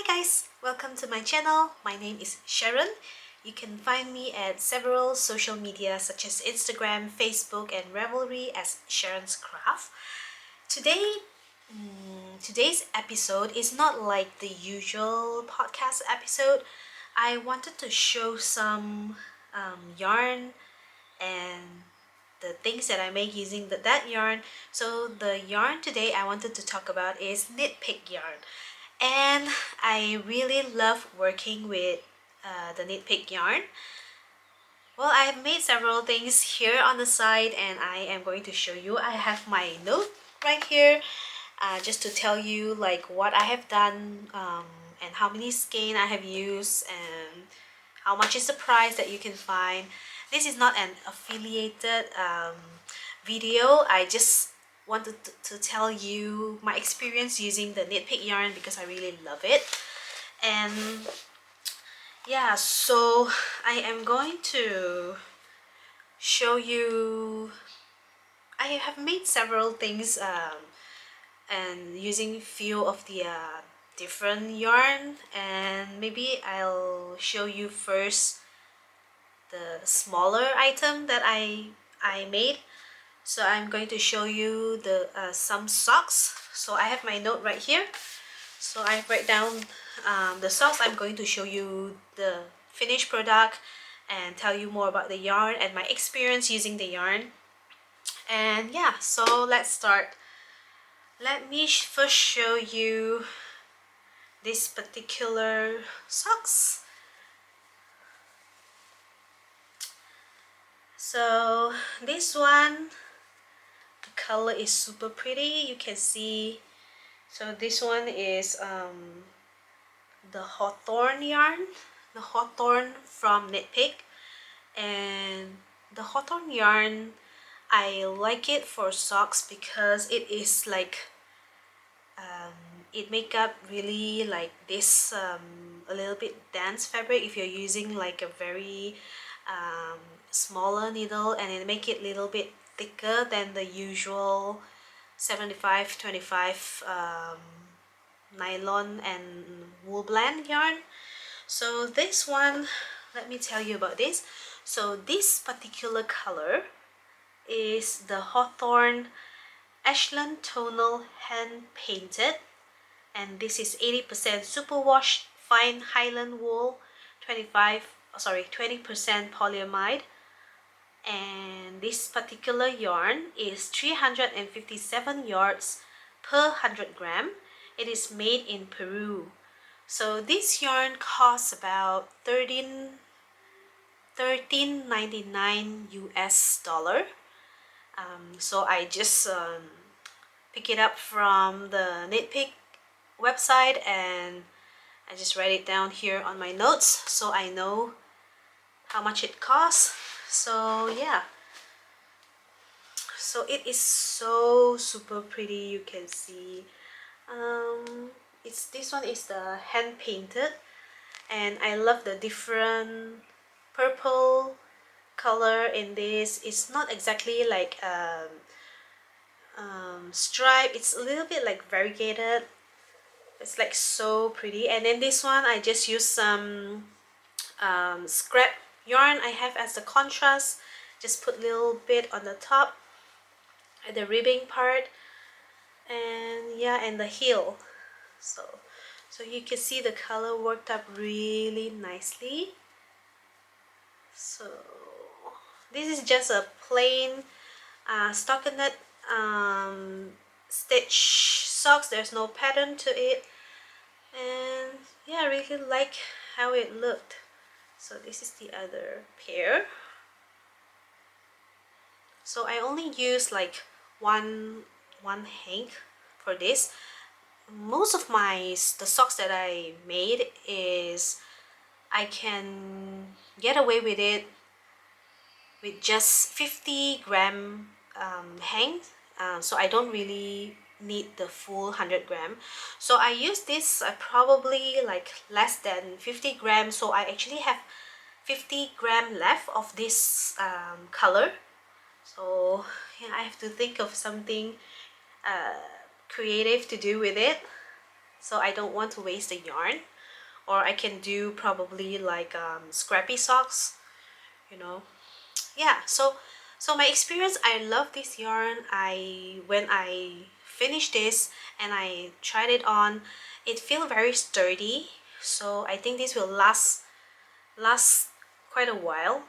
guys, welcome to my channel. My name is Sharon. You can find me at several social media such as Instagram, Facebook, and Ravelry as Sharon's Craft. Today's episode is not like the usual podcast episode. I wanted to show some yarn and the things that I make using that yarn. So the yarn today I wanted to talk about is KnitPicks Yarn. And I really love working with the KnitPicks Yarn. Well, I've made several things here on the side and I am going to show you. I have my note right here just to tell you like what I have done and how many skein I have used and how much is the price that you can find. This is not an affiliated video. I just wanted to tell you my experience using the KnitPicks yarn because I really love it. And yeah, so I am going to show you. I have made several things and using few of the different yarn, and maybe I'll show you first the smaller item that I made. So I'm going to show you the some socks. So I have my note right here. So I write down the socks. I'm going to show you the finished product and tell you more about the yarn and my experience using the yarn. And yeah, so let's start. Let me first show you this particular socks. So this one, the color is super pretty. You can see. So this one is the Hawthorn yarn, the Hawthorn from KnitPicks. And the Hawthorn yarn, I like it for socks because it is like it make up really like this a little bit dense fabric if you're using like a very smaller needle, and it make it a little bit thicker than the usual 75-25 nylon and wool blend yarn. So this one, let me tell you about this. So this particular color is the Hawthorn Ashland Tonal Hand Painted, and this is 80% superwash fine Highland wool, 20% polyamide, and this particular yarn is 357 yards per 100 gram. It is made in Peru. So this yarn costs about $13.99 US dollar. So I just pick it up from the KnitPicks website and I just write it down here on my notes so I know how much it costs. So yeah, so it is so super pretty. You can see this one is the hand painted, and I love the different purple color in this. It's not exactly like stripe, it's a little bit like variegated. It's like so pretty. And then this one I just use some scrap yarn I have as the contrast, just put a little bit on the top at the ribbing part, and yeah, and the heel. So you can see the color worked up really nicely. So this is just a plain stockinette stitch socks. There's no pattern to it, and yeah, I really like how it looked. So this is the other pair. So I only use like one hank for this. Most of the socks that I made is I can get away with it with just 50-gram hang, so I don't really need the full 100 gram. So I use this probably like less than 50 grams, so I actually have 50 gram left of this color. So yeah, I have to think of something creative to do with it, so I don't want to waste the yarn. or I can do probably like scrappy socks, you know. Yeah, so my experience, I love this yarn. When I finished this and I tried it on, it feels very sturdy, so I think this will last quite a while.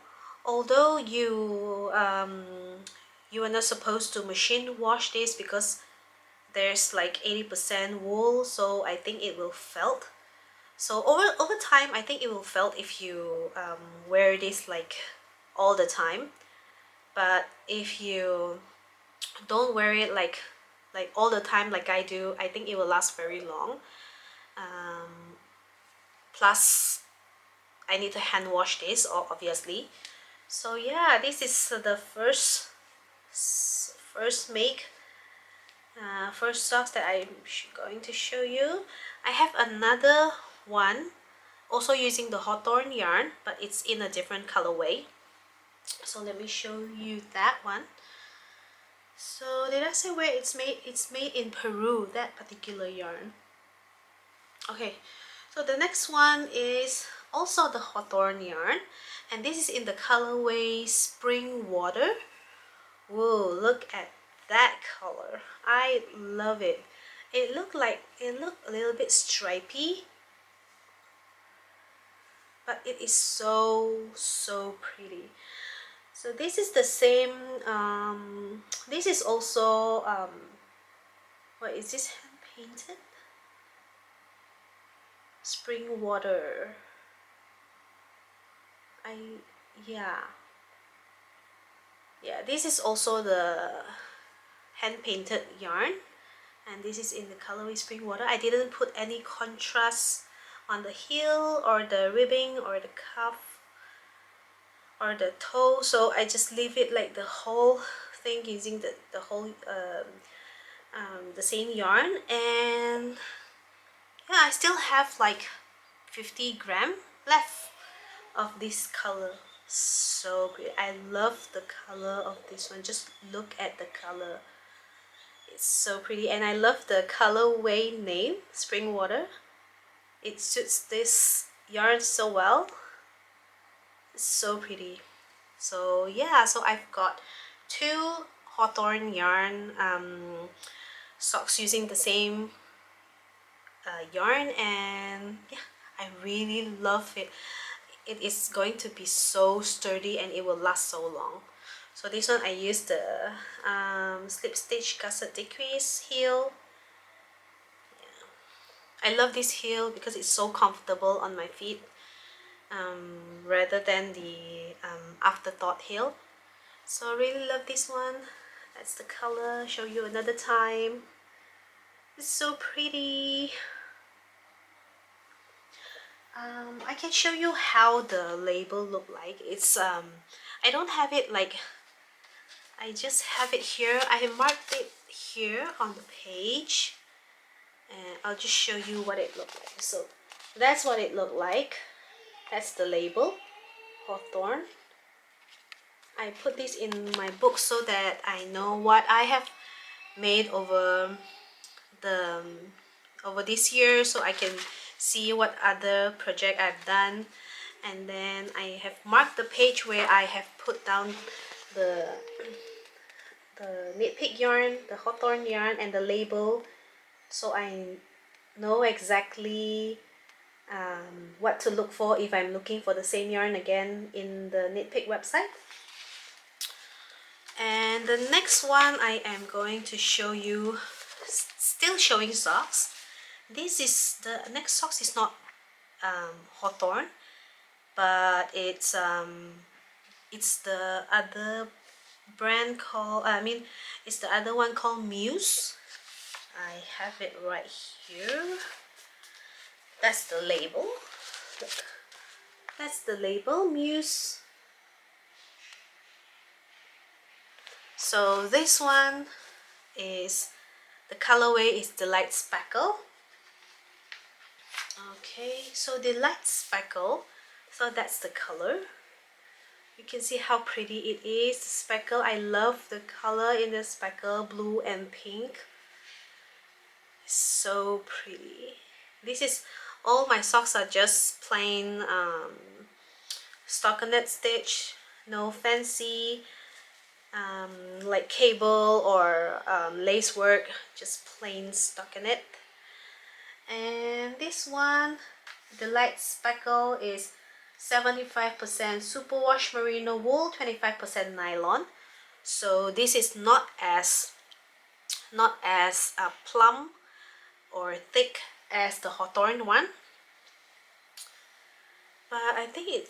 Although you are not supposed to machine wash this because there's like 80% wool, so I think it will felt. So over time, I think it will felt if you wear this like all the time. But if you don't wear it like all the time like I do, I think it will last very long. Plus, I need to hand wash this, obviously. So yeah, this is the first make first socks that I'm going to show you. I have another one also using the hawthorn yarn, but it's in a different colorway. So let me show you that one. So did I say where it's made? It's made in Peru, that particular yarn. Okay, so the next one is also the hawthorn yarn, and this is in the colorway Spring Water. Whoa, look at that color. I love it. It looked a little bit stripy, but it is so pretty. So this is the same, this is also, what is this, hand painted? Spring Water. Yeah. Yeah, this is also the hand painted yarn, and this is in the colorway Spring Water. I didn't put any contrast on the heel or the ribbing or the cuff or the toe, so I just leave it like the whole thing using the whole the same yarn. And yeah, I still have like 50 gram left of this color. So great. I love the color of this one. Just look at the color. It's so pretty, and I love the colorway name, Spring Water. It suits this yarn so well. It's so pretty. So yeah, so I've got two hawthorn yarn socks using the same yarn, and yeah, I really love it. It is going to be so sturdy and it will last so long. So this one I used the slip stitch gusset decrease heel. I love this heel because it's so comfortable on my feet, rather than the afterthought heel. So I really love this one. That's the color. Show you another time. It's so pretty. I can show you how the label look like. It's I don't have it like, I just have it here. I have marked it here on the page, and I'll just show you what it looked like. So that's what it looked like. That's the label, Hawthorn. I put this in my book so that I know what I have made over this year, so I can see what other project I've done. And then I have marked the page where I have put down the KnitPick yarn, the hawthorn yarn, and the label, so I know exactly what to look for if I'm looking for the same yarn again in the KnitPick website. And the next one I am going to show you, still showing socks. This is the next socks is not hawthorn, but it's the other brand called, it's the other one called Muse. I have it right here. That's the label. Look, that's the label, Muse. So this one is, the colorway is the light speckle. Okay, so the light speckle, so that's the color. You can see how pretty it is. The speckle, I love the color in the speckle, blue and pink. So pretty. This is All my socks are just plain stockinette stitch, no fancy like cable or lace work, just plain stockinette. And this one, the light speckle, is 75% superwash merino wool, 25% nylon. So this is not as plump or thick as the Hawthorne one, but I think it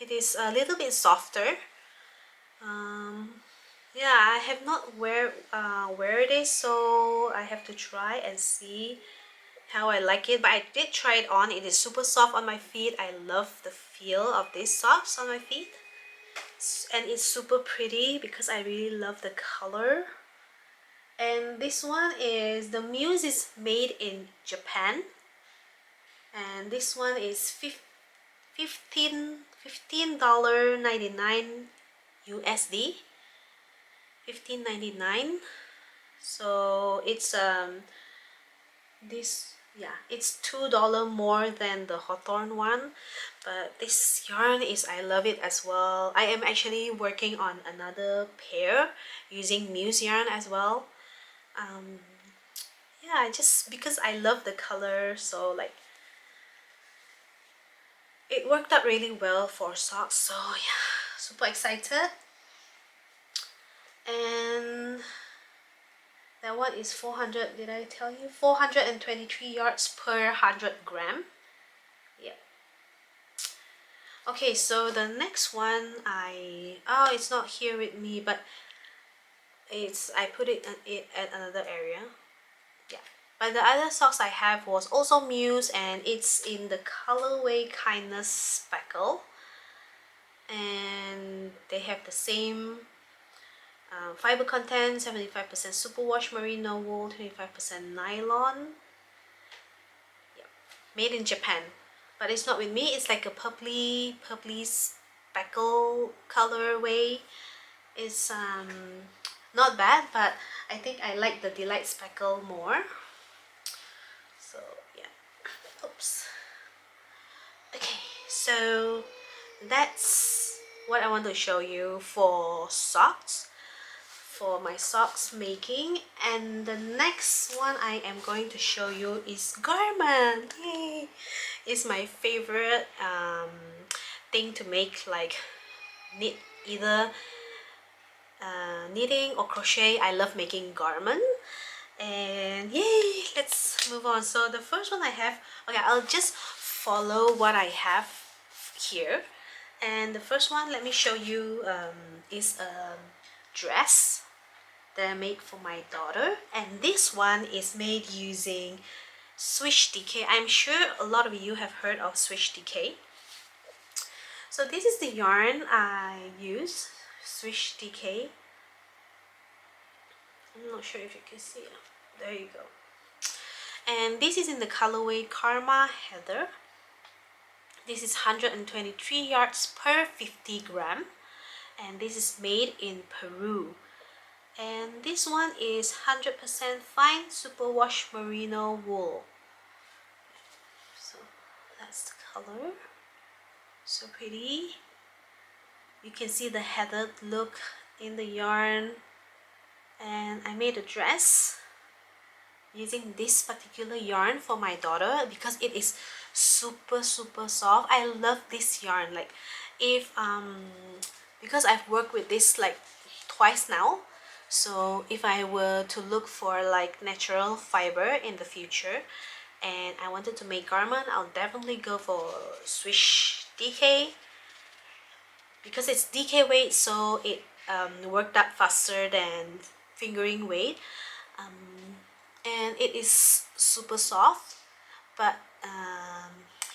is a little bit softer. Yeah, I have not wear this, so I have to try and see how I like it. But I did try it on. It is super soft on my feet. I love the feel of these socks on my feet, and it's super pretty because I really love the color. And this one is, the Muse is made in Japan, and this one is $15.99 USD, 15.99. So it's this, yeah, it's $2 more than the Hawthorne one, but this yarn is, I love it as well. I am actually working on another pair using Muse yarn as well. Yeah, just because I love the color, so like it worked out really well for socks. So yeah, super excited. And that one is 400, did I tell you? 423 yards per 100 gram. Yeah. Okay, so the next one, it's not here with me, but I put it at another area. Yeah. But the other socks I have was also Muse, and it's in the colorway Kindness Speckle. And they have the same fiber content, 75% superwash merino wool, 25% nylon. Yeah. Made in Japan. But it's not with me. It's like a purpley speckle colorway. It's not bad, but I think I like the Delight Speckle more. So yeah. Oops. Okay, so that's what I want to show you for socks, for my socks making. And the next one I am going to show you is garment. Yay! It's my favorite thing to make, like either knitting or crochet. I love making garment. And yay, let's move on. So the first one I have, okay, I'll just follow what I have here. And the first one, let me show you, is a dress that I made for my daughter. And this one is made using Swish DK. I'm sure a lot of you have heard of Swish DK. So this is the yarn I use, Swish DK. I'm not sure if you can see it. There you go. And this is in the colorway Karma Heather. This is 123 yards per 50 gram. And this is made in Peru. And this one is 100% fine superwash merino wool. So that's the color. So pretty. You can see the heathered look in the yarn. And I made a dress using this particular yarn for my daughter because it is super soft. I love this yarn. Like, if because I've worked with this like twice now, so if I were to look for like natural fiber in the future and I wanted to make garment, I'll definitely go for Swish DK because it's DK weight, so it worked up faster than fingering weight. And it is super soft, but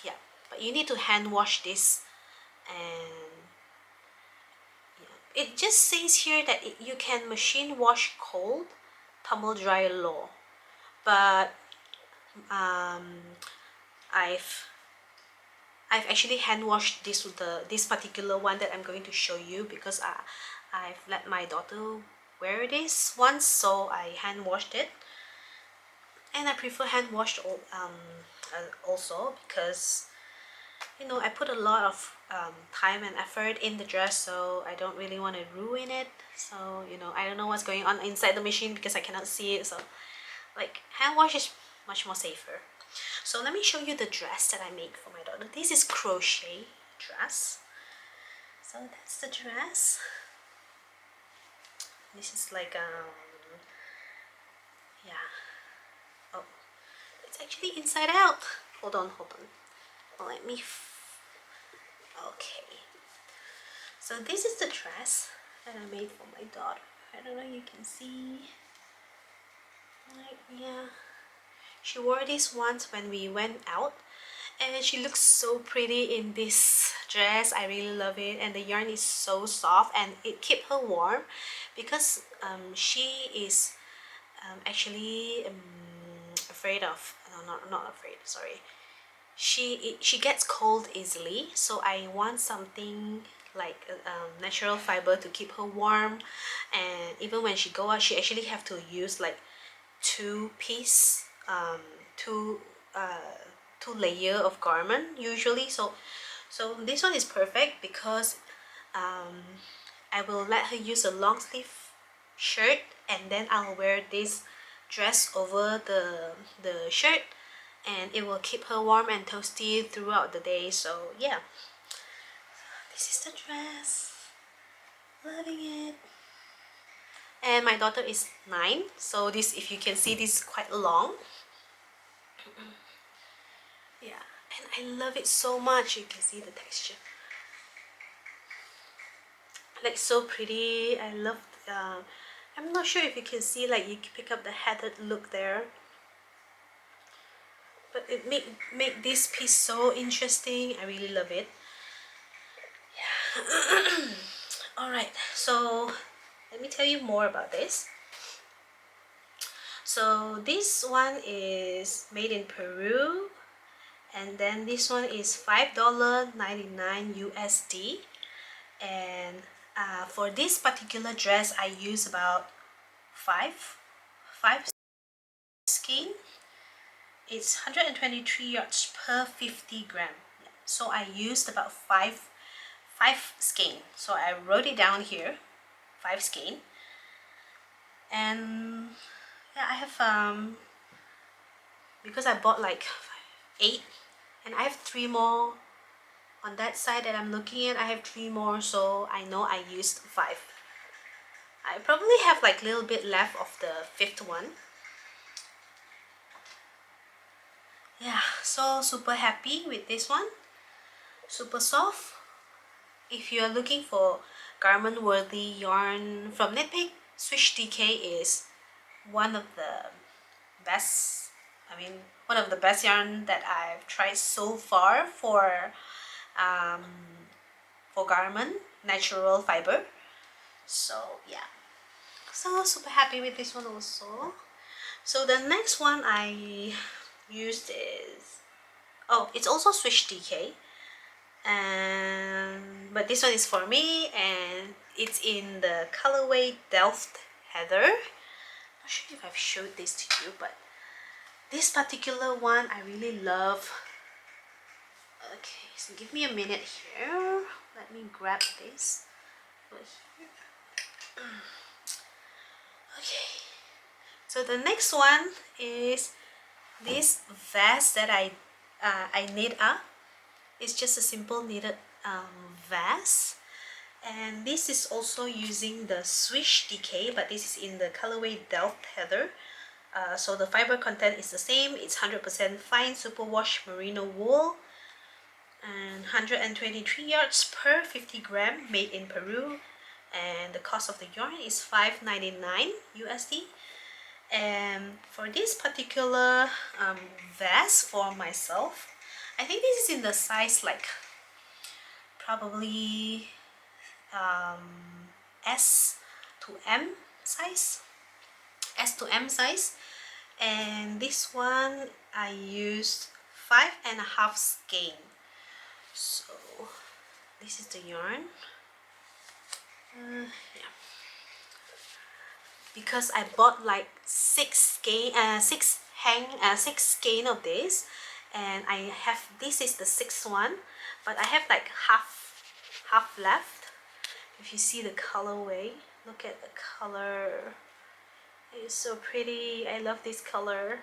yeah, but you need to hand wash this. And yeah, it just says here that you can machine wash cold, tumble dry low, but I've actually hand washed this particular one that I'm going to show you because I've let my daughter wear this once, so I hand washed it. And I prefer hand washed also because you know I put a lot of time and effort in the dress, so I don't really want to ruin it. So you know, I don't know what's going on inside the machine because I cannot see it, so like hand wash is much more safer. So let me show you the dress that I made for my daughter. This is crochet dress. So that's the dress. This is like yeah. Oh, it's actually inside out. Hold on, hold on. Let me. Okay. So this is the dress that I made for my daughter. I don't know if you can see. Like, yeah. She wore this once when we went out, and she looks so pretty in this dress. I really love it, and the yarn is so soft and it keep her warm because she is actually afraid of, no, not afraid, sorry, she gets cold easily, so I want something like natural fiber to keep her warm. And even when she go out, she actually have to use like two piece two two layer of garment usually. So this one is perfect because I will let her use a long sleeve shirt, and then I'll wear this dress over the shirt, and it will keep her warm and toasty throughout the day. So yeah, this is the dress. Loving it. And my daughter is 9, so this, if you can see, this is quite long. Yeah, and I love it so much. You can see the texture, like so pretty. I love I'm not sure if you can see, like you can pick up the headed look there, but it make this piece so interesting. I really love it. Yeah. All right, so let me tell you more about this. So this one is made in Peru, and then this one is $5.99 USD. And for this particular dress, I use about five skein. It's 123 yards per 50 gram. Yeah. So I used about five skein. So I wrote it down here, 5 skein. And yeah, I have because I bought like 8, and I have 3 more on that side that I'm looking at. I have 3 more, so I know I used 5. I probably have like a little bit left of the 5th one. Yeah, so super happy with this one. Super soft. If you are looking for garment worthy yarn from KnitPick, Swish DK is one of the best, one of the best yarn that I've tried so far um, for garment, natural fiber. So yeah, so super happy with this one also. So the next one I used is, oh, it's also Swish DK, and but this one is for me, and it's in the colorway Delft Heather. Not sure if I've showed this to you, but this particular one I really love. Okay, so give me a minute here. Let me grab this. Okay, so the next one is this vest that I knit up. It's just a simple knitted vest, and this is also using the Swish DK, but this is in the colorway Delft Heather. So the fiber content is the same. It's 100% fine superwash merino wool, and 123 yards per 50 gram, made in Peru, and the cost of the yarn is $5.99 USD. And for this particular vest for myself, I think this is in the size like probably S to M size, and this one I used 5.5 skein. So this is the yarn. Yeah, because I bought like 6 skein of this, and I have, this is the 6th one, but I have like half left. If you see the colorway, look at the color. It's so pretty. I love this color.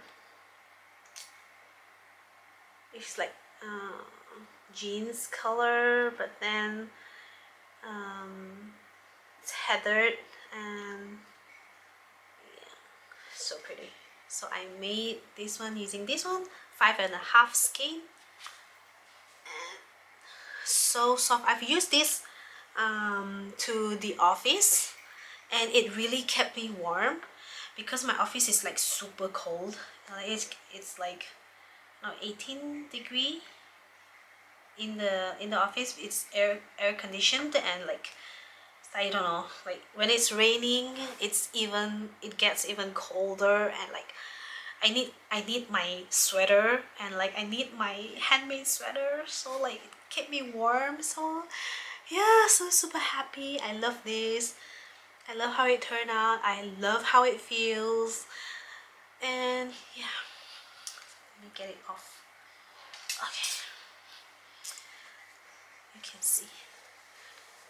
It's like jeans color, but then it's heathered, and yeah, so pretty. So I made this one using this one, 5.5 skein. So soft. I've used this to the office, and it really kept me warm because my office is like super cold. It's like 18 degree in the office. It's air conditioned, and like I don't know, like when it's raining, it gets even colder, and like I need my sweater, and like I need my handmade sweater, so like it kept me warm. So yeah, so super happy. I love this. I love how it turned out. I love how it feels. And yeah, let me get it off. Okay, you can see,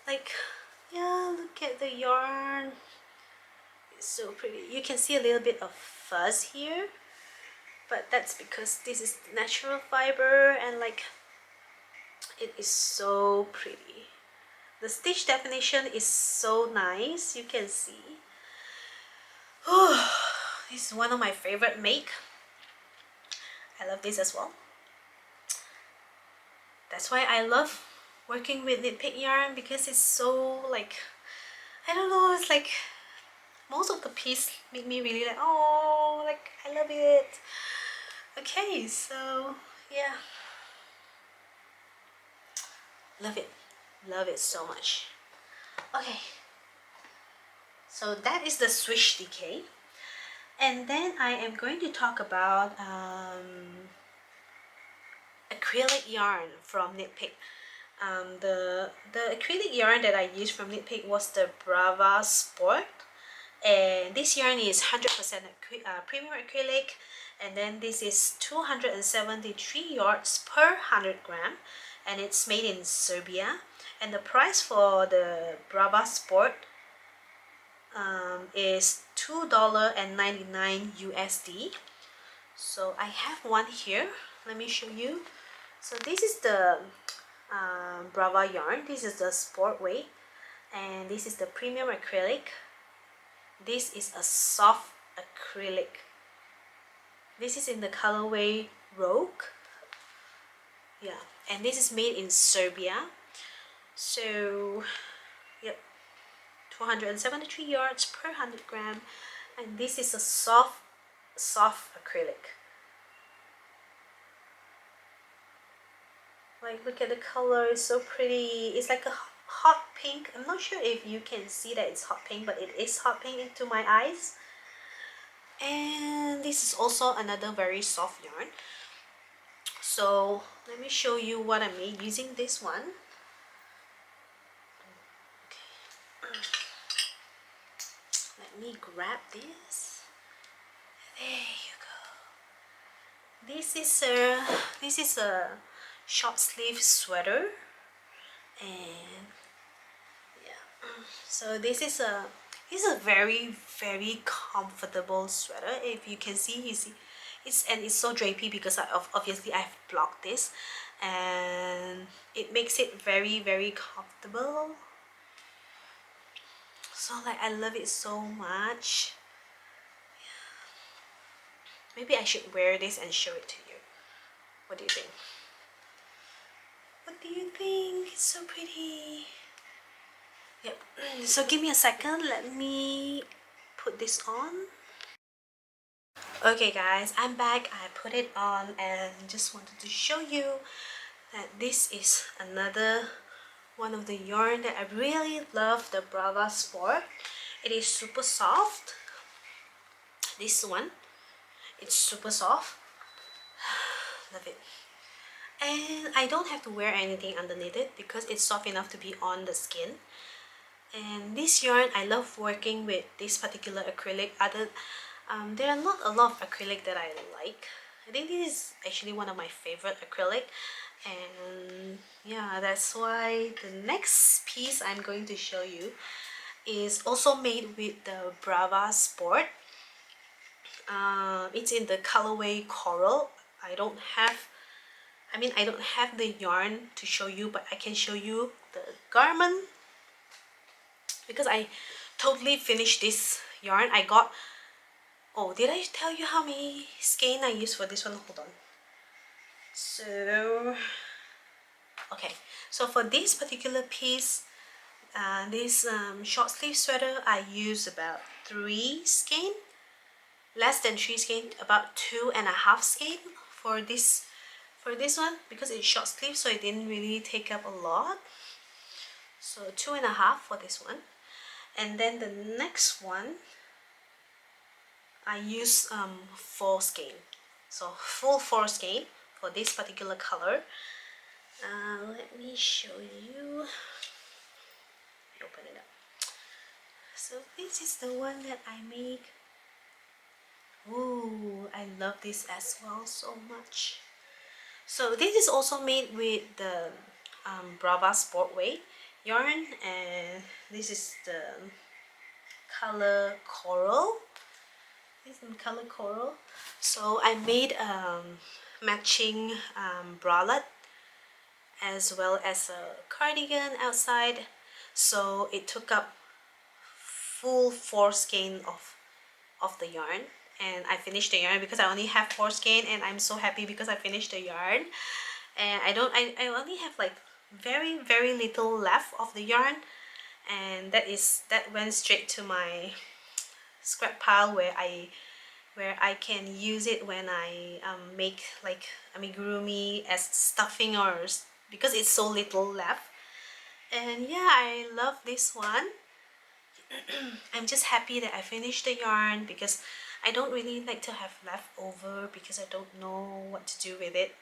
like, yeah, look at the yarn. It's so pretty. You can see a little bit of fuzz here, but that's because this is natural fiber, and like it is so pretty. The stitch definition is so nice. You can see. Oh, this is one of my favorite make. I love this as well. That's why I love working with KnitPicks yarn, because it's so like, I don't know, it's like most of the piece make me really like, oh, like I love it. Okay, so yeah, love it so much. Okay, so that is the Swish decay, and then I am going to talk about acrylic yarn from KnitPicks. The acrylic yarn that I used from KnitPicks was the Brava Sport, and this yarn is 100% premium acrylic, and then this is 273 yards per 100 gram, and it's made in Serbia, and the price for the Brava Sport is $2.99 USD. So I have one here, let me show you. So this is the Brava yarn. This is the sport weight, and this is the premium acrylic. This is a soft acrylic. This is in the colorway Rogue. Yeah, and this is made in Serbia. So yep, 273 yards per 100 gram, and this is a soft acrylic. Like, look at the color, it's so pretty. It's like a hot pink. I'm not sure if you can see that it's hot pink, but it is hot pink into my eyes. And this is also another very soft yarn. So let me show you what I made using this one. Okay. Let me grab this. There you go. This is a short sleeve sweater, and yeah, so this is a very comfortable sweater. If you can see, it's so drapey because obviously I've blocked this, and it makes it very comfortable. So like, I love it so much. Maybe I should wear this and show it to you. What do you think? What do you think? It's so pretty. Yep. So give me a second. Let me put this on. Okay guys, I'm back. I put it on and just wanted to show you that this is another one of the yarn that I really love, the Brava Sport. It is super soft. This one, it's super soft. Love it. And I don't have to wear anything underneath it because it's soft enough to be on the skin. And this yarn, I love working with this particular acrylic. There are not a lot of acrylic that I like. I think this is actually one of my favorite acrylic, and yeah, that's why the next piece I'm going to show you is also made with the Brava Sport. It's in the colorway coral. I don't have the yarn to show you, but I can show you the garment because I totally finished this yarn. I got, oh, did I tell you how many skein I used for this one? Hold on. So, okay, so for this particular piece, this short sleeve sweater, I use about 3 skein, less than 3 skein, about 2.5 skein for this one, because it's short sleeve, so it didn't really take up a lot. So 2.5 for this one, and then the next one I use 4 skein, so full 4 skein for this particular color. Let me show you. Open it up. So this is the one that I make. Ooh, I love this as well so much. So this is also made with the Brava Sport Weight yarn, and this is the color coral. This is in color coral. So I made matching bralette as well as a cardigan outside. So it took up full 4 skein of the yarn, and I finished the yarn because I only have 4 skein, and I'm so happy because I finished the yarn. And I only have like very little left of the yarn, and that went straight to my scrap pile where I can use it when I make like amigurumi as stuffing, or because it's so little left. And yeah, I love this one. I'm just happy that I finished the yarn because I don't really like to have leftover, because I don't know what to do with it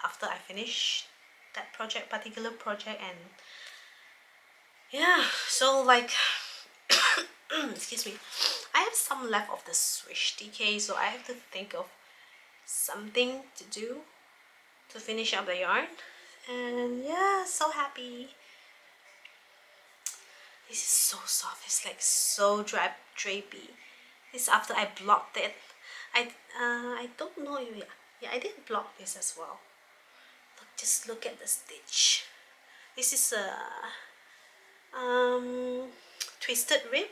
after I finish that particular project. And yeah, so like excuse me, I have some left of the Swish DK, so I have to think of something to do to finish up the yarn. And yeah, so happy. This is so soft. It's like so drapey. This after I blocked it. I don't know if yeah, I did block this as well. Just look at the stitch. This is a twisted rib,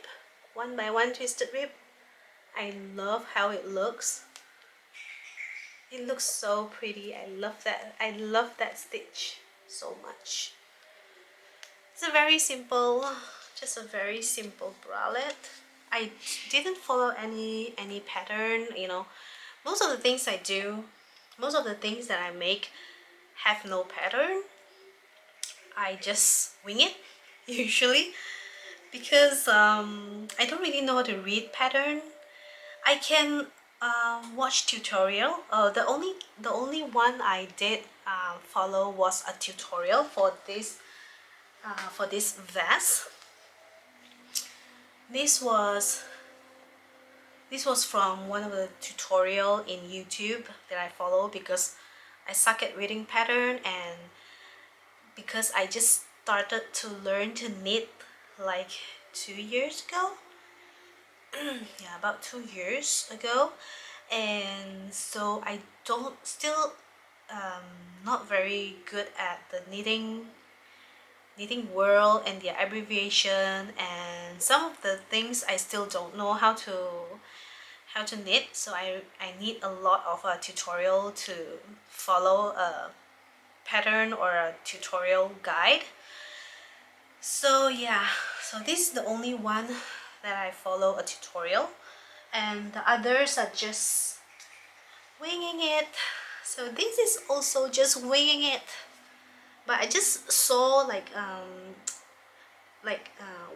1x1 twisted rib. I love how it looks. It looks so pretty. I love that. I love that stitch so much. It's a very simple, just a very simple bralette. I didn't follow any pattern, you know. Most of the things I do, most of the things that I make have no pattern. I just wing it usually, because I don't really know how to read pattern. I can watch tutorial. The only one I did follow was a tutorial for this vest. This was from one of the tutorial in YouTube that I follow, because I suck at reading pattern, and because I just started to learn to knit like 2 years ago. Yeah, about 2 years ago. And so I don't still not very good at the knitting world and the abbreviation, and some of the things I still don't know how to knit. So I need a lot of a tutorial to follow a pattern or a tutorial guide. So yeah, so this is the only one that I follow a tutorial, and the others are just winging it. So this is also just winging it, but I just saw like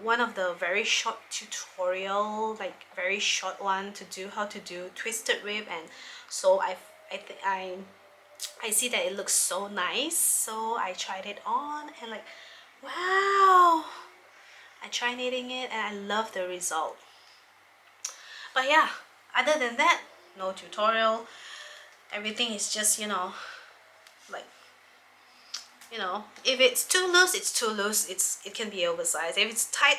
one of the very short tutorial, like very short one to do how to do twisted rib, and so I see that it looks so nice, so I tried it on, and like, wow, I tried knitting it and I love the result. But yeah, other than that, no tutorial. Everything is just, like, if it's too loose, it's too loose. It can be oversized. If it's tight,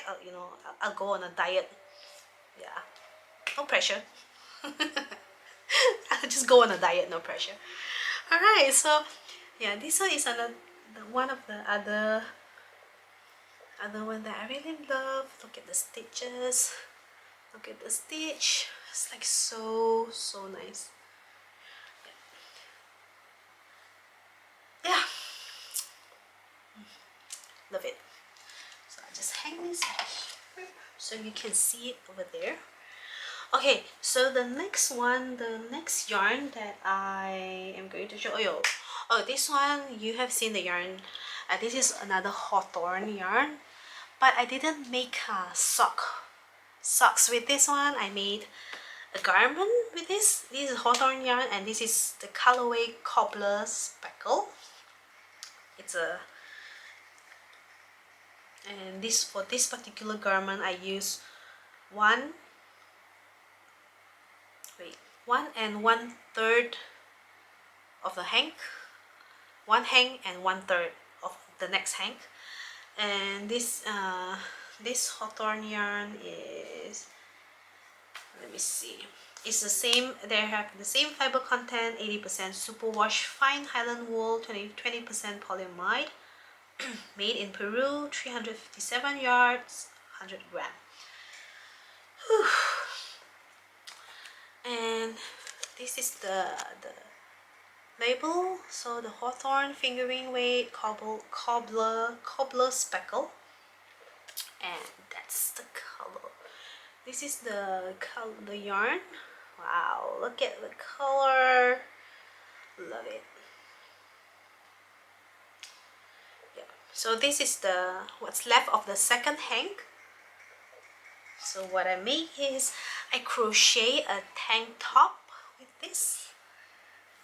I'll go on a diet. Yeah, no pressure. I'll just go on a diet, no pressure. All right, so yeah, this one is another one of the other one that I really love. Look at the stitches. Look at the stitch. It's like so nice. Yeah, love it. So I just hang this here so you can see it over there. Okay, so the next one, the next yarn that I am going to show you. Oh, this one you have seen the yarn. This is another hawthorn yarn, but I didn't make socks with this one. I made a garment with this. This is hawthorn yarn, and this is the colorway cobbler speckle. It's a and this for this particular garment I use one 1 1/3 of the hank, one hank and 1/3 of the next hank. And this hawthorn yarn is, let me see, it's the same. They have the same fiber content, 80% superwash fine Highland wool, 20% polyamide. Made in Peru, 357 yards, 100 gram. Whew. And this is the label. So the hawthorn fingering weight cobbler speckle, and that's the color. This is the yarn. Wow, look at the color. Love it. Yeah. So this is the what's left of the second hank. So what I make is I crochet a tank top with this.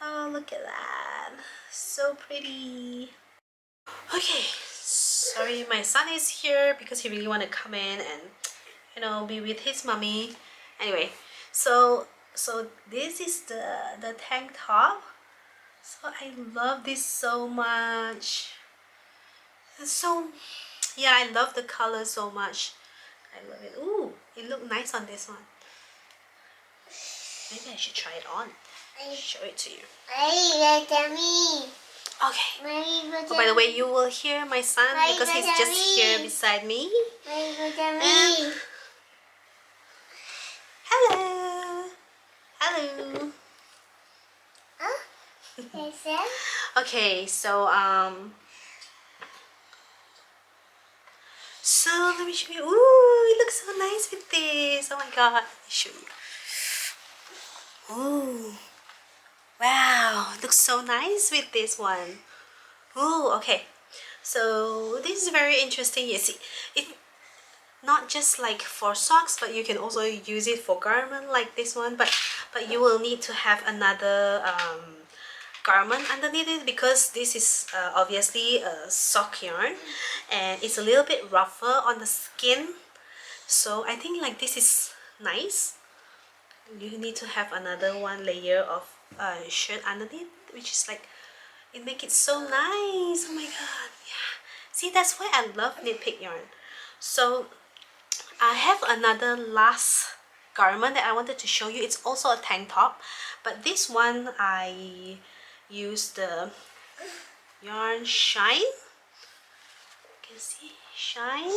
Oh, look at that. So pretty. Okay, sorry my son is here because he really want to come in and be with his mommy. Anyway, so this is the tank top. So I love this so much. So yeah, I love the color so much. I love it. Ooh, it look nice on this one. Maybe I should try it on. Show it to you. Okay. Oh, by the way, you will hear my son because he's just here beside me. Hello. Hello. Okay, so let me show you. Ooh, it looks so nice with this. Oh my god, let me show you. Ooh. Wow, it looks so nice with this one. Ooh, okay. So this is very interesting. You see, it not just like for socks, but you can also use it for garment like this one. But you will need to have another garment underneath it because this is obviously a sock yarn, and it's a little bit rougher on the skin. So I think like this is nice. You need to have another one layer of shirt underneath, which is like, it make it so nice. Oh my god, yeah. See, that's why I love KnitPicks yarn. So I have another last garment that I wanted to show you. It's also a tank top, but this one I use the yarn Shine. You can see Shine.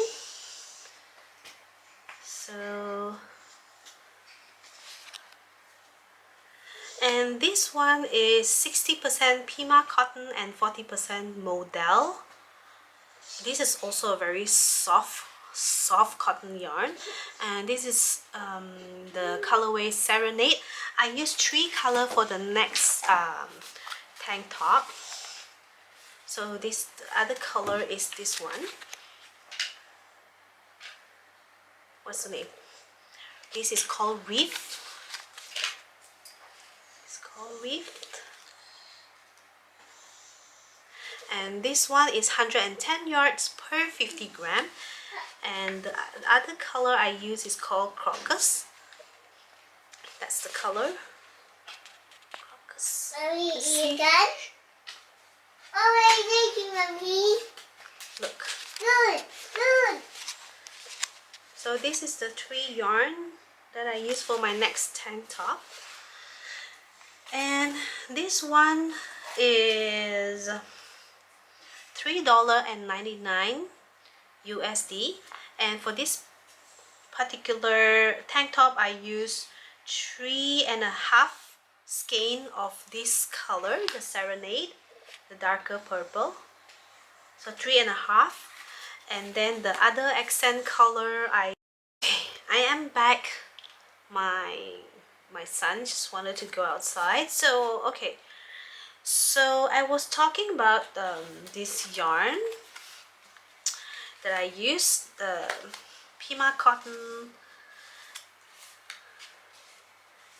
So, and this one is 60% Pima cotton and 40% modal. This is also a very soft cotton yarn, and this is the colorway Serenade. I used 3 color for the next tank top. So the other color is this one. What's the name? This is called Reef. It's called Reef. And this one is 110 yards per 50 gram. And the other color I use is called Crocus. That's the color. Crocus. Mommy, you done? Oh, thank you, Mommy. Look. Good, good. So this is the 3 yarn that I use for my next tank top. And this one is $3.99 USD. And for this particular tank top, I use 3.5 skein of this color, the Serenade, the darker purple. So 3.5. And then the other accent color, I am back. My son just wanted to go outside. So okay, so I was talking about this yarn that I use, the Pima cotton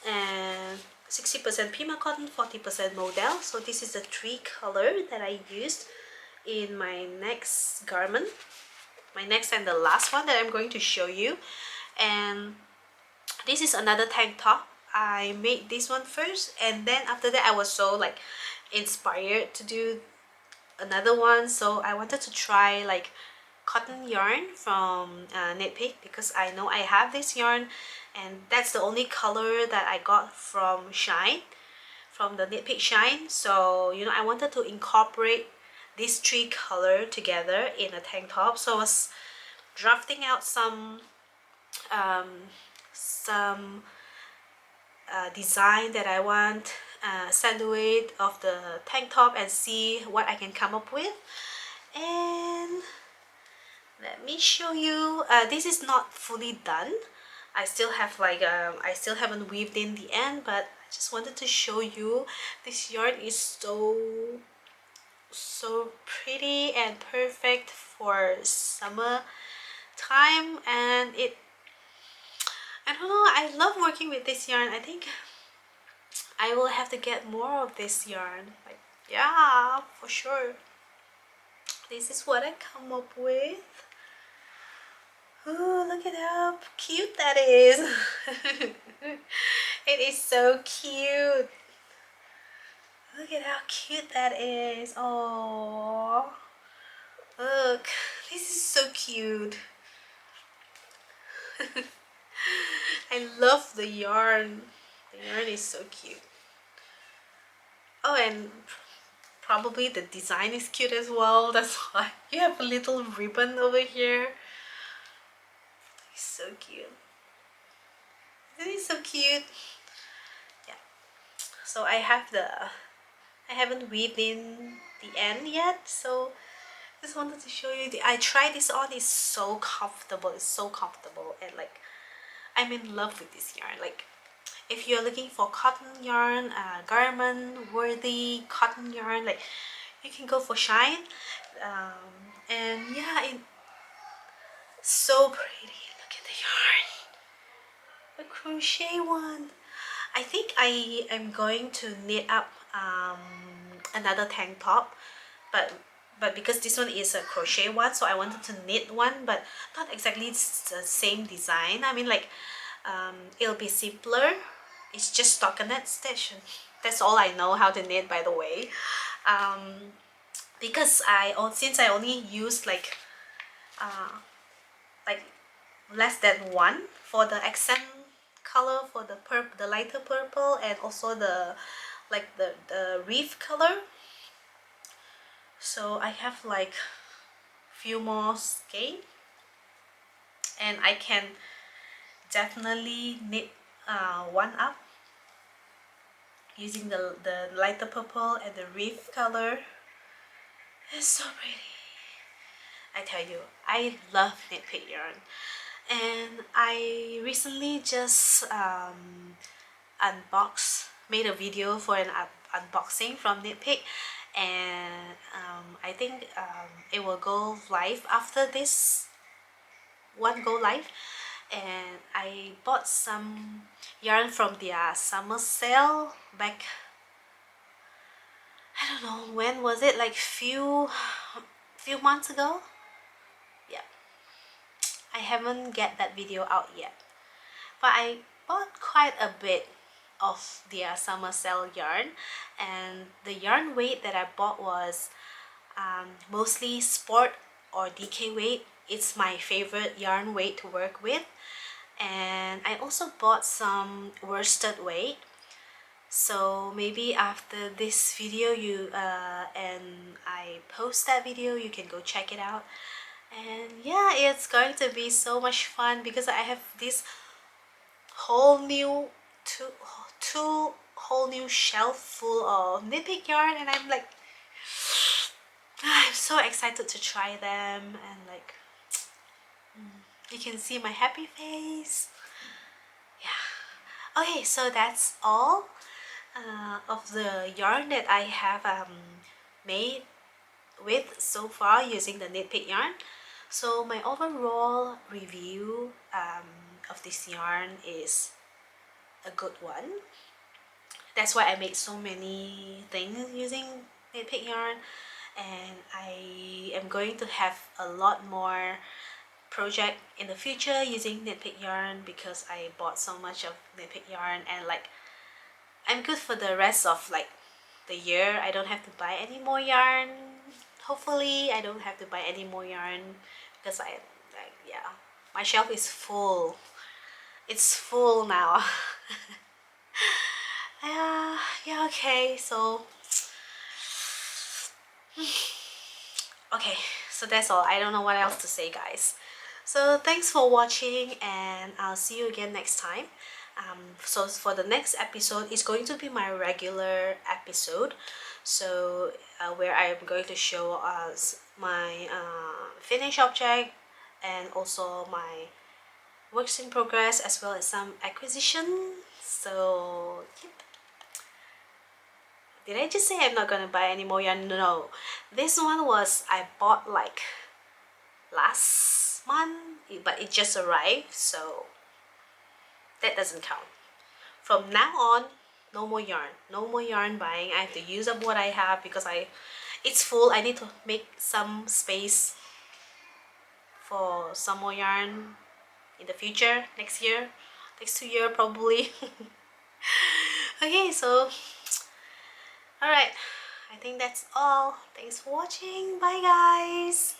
and 60% Pima cotton, 40% modal. So this is the 3 color that I used in my next garment, my next and the last one that I'm going to show you. And this is another tank top. I made this one first, and then after that I was so like inspired to do another one, so I wanted to try like cotton yarn from KnitPick, because I know I have this yarn and that's the only color that I got from Shine, from the KnitPick Shine. So you know, I wanted to incorporate these 3 color together in a tank top. So I was drafting out some some design that I want, silhouette of the tank top, and see what I can come up with. And let me show you. This is not fully done. I still have like I still haven't weaved in the end, but I just wanted to show you. This yarn is so pretty and perfect for summer time, and I don't know, I love working with this yarn. I think I will have to get more of this yarn. Like, yeah, for sure. This is what I come up with. Oh, look at how cute that is. It is so cute. Look at how cute that is. Oh, look, this is so cute. I love the yarn. The yarn is so cute. Oh, and probably the design is cute as well. That's why you have a little ribbon over here. It's so cute. Isn't it so cute? Yeah. So I haven't weaved in the end yet, so just wanted to show you. I tried this on. It's so comfortable. It's so comfortable, and like I'm in love with this yarn. Like, if you're looking for cotton yarn, garment worthy cotton yarn, like you can go for Shine. And yeah, it's so pretty. Look at the yarn, a crochet one. I think I am going to knit up another tank top, but because this one is a crochet one, so I wanted to knit one, but not exactly the same design. I mean, like it'll be simpler. It's just stockinette stitch. That's all I know how to knit, by the way. Because since I only used like less than one for the accent color, for the lighter purple, and also the the reef color. So I have like few more skein, and I can definitely knit one up using the lighter purple and the reef color. It's so pretty. I tell you, I love KnitPick yarn, and I recently just made a video for an unboxing from KnitPick, and I think it will go live after this one go live. And I bought some yarn from their summer sale back, I don't know when was it, like few months ago. Yeah, I haven't get that video out yet, but I bought quite a bit. of their summer sale yarn, and the yarn weight that I bought was mostly sport or DK weight. It's my favorite yarn weight to work with. And I also bought some worsted weight. So maybe after this video and I post that video, you can go check it out. And yeah, it's going to be so much fun because I have this whole new two two whole new shelf full of knitpick yarn, and I'm so excited to try them, and like you can see my happy face. Yeah. Okay, so that's all of the yarn that I have made with so far using the knitpick yarn. So my overall review of this yarn is a good one. That's why I made so many things using knitpick yarn, and I am going to have a lot more project in the future using knitpick yarn because I bought so much of knitpick yarn, and like I'm good for the rest of like the year. I don't have to buy any more yarn. Hopefully I don't have to buy any more yarn because I like, yeah, my shelf is full. It's full now. Yeah, okay, so okay, so that's all. I don't know what else to say, guys. So thanks for watching, and I'll see you again next time. So for the next episode, it's going to be my regular episode. So where I am going to show us my finished object and also my works in progress as well as some acquisition. So yep. Did I just say I'm not gonna buy any more yarn? No. This one was I bought like last month, but it just arrived, so that doesn't count. From now on, no more yarn. No more yarn buying. I have to use up what I have because it's full. I need to make some space for some more yarn in the future, next year, next 2 year probably. Okay, so alright, I think that's all. Thanks for watching. Bye guys.